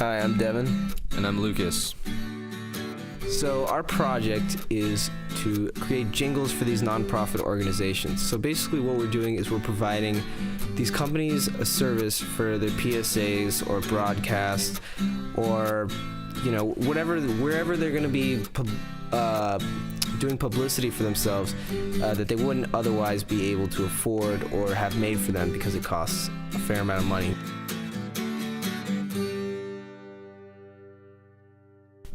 Hi, I'm Devin. And I'm Lucas. So our project is to create jingles for these nonprofit organizations. So basically what we're doing is we're providing these companies a service for their PSAs or broadcast or, wherever they're going to be doing publicity for themselves that they wouldn't otherwise be able to afford or have made for them because it costs a fair amount of money.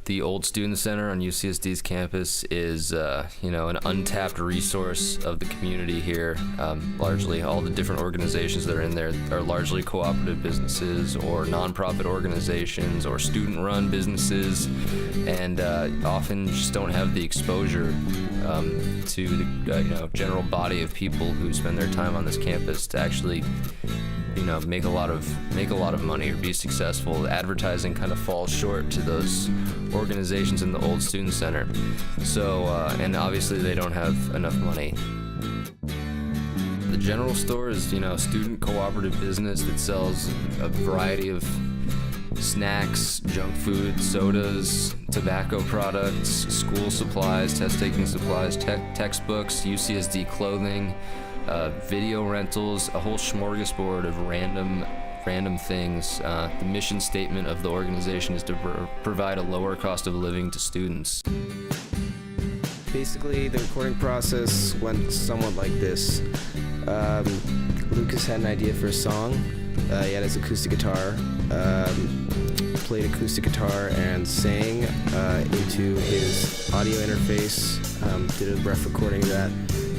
The old Student Center on UCSD's campus is, an untapped resource of the community here. Largely, all the different organizations that are in there are largely cooperative businesses or nonprofit organizations or student-run businesses, and often just don't have the exposure to the general body of people who spend their time on this campus to actually make a lot of money or be successful. Advertising kind of falls short to those organizations in the old Student Center. So, and obviously they don't have enough money. The general store is, a student cooperative business that sells a variety of snacks, junk food, sodas, tobacco products, school supplies, test-taking supplies, textbooks, UCSD clothing, video rentals, a whole smorgasbord of random things. The mission statement of the organization is to provide a lower cost of living to students. Basically, the recording process went somewhat like this. Lucas had an idea for a song. He had his acoustic guitar, played acoustic guitar and sang into his audio interface, did a rough recording of that,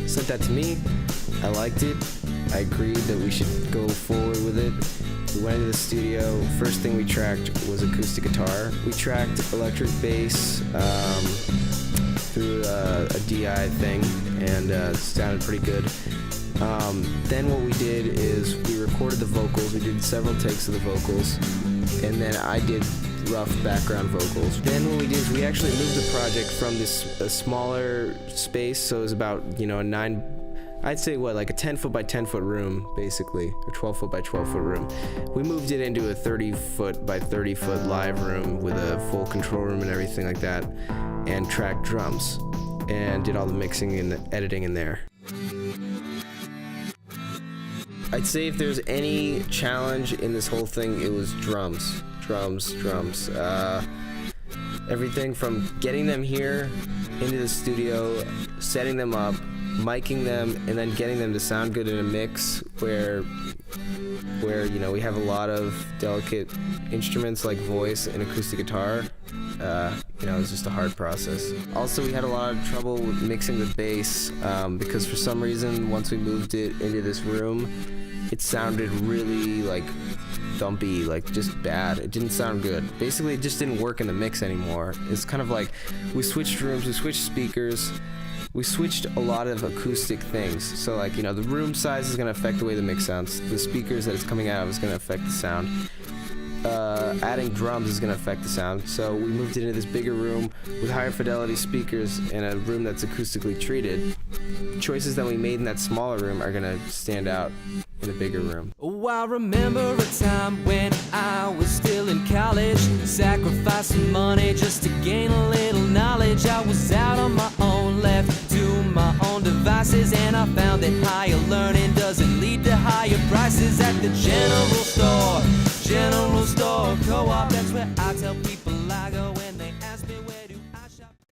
sent that to me. I liked it. I agreed that we should go forward with it. We went into the studio. First thing we tracked was acoustic guitar. We tracked electric bass through a DI thing, and it sounded pretty good. Then what we did is we recorded the vocals. We did several takes of the vocals, and then I did rough background vocals. Then what we did is we actually moved the project from a smaller space, so it was about like a 10-foot by 10-foot room, basically, or 12-foot by 12-foot room. We moved it into a 30-foot by 30-foot live room with a full control room and everything like that, and tracked drums, and did all the mixing and the editing in there. I'd say if there's any challenge in this whole thing, it was drums. Everything from getting them here into the studio, setting them up, miking them, and then getting them to sound good in a mix where we have a lot of delicate instruments like voice and acoustic guitar. It's just a hard process. Also, we had a lot of trouble with mixing the bass because for some reason, once we moved it into this room, it sounded really thumpy, just bad. It didn't sound good. Basically, it just didn't work in the mix anymore. It's kind of like we switched rooms, we switched speakers, we switched a lot of acoustic things. So the room size is going to affect the way the mix sounds. The speakers that it's coming out of is going to affect the sound. Adding drums is going to affect the sound. So we moved it into this bigger room with higher fidelity speakers and a room that's acoustically treated. Choices that we made in that smaller room are going to stand out in a bigger room. Oh, I remember a time when I was still in college, sacrificing money just to gain a little knowledge. I was out on my own, left to my own devices, and I found that higher learning doesn't lead to higher prices at the general store co-op. That's where I tell people I go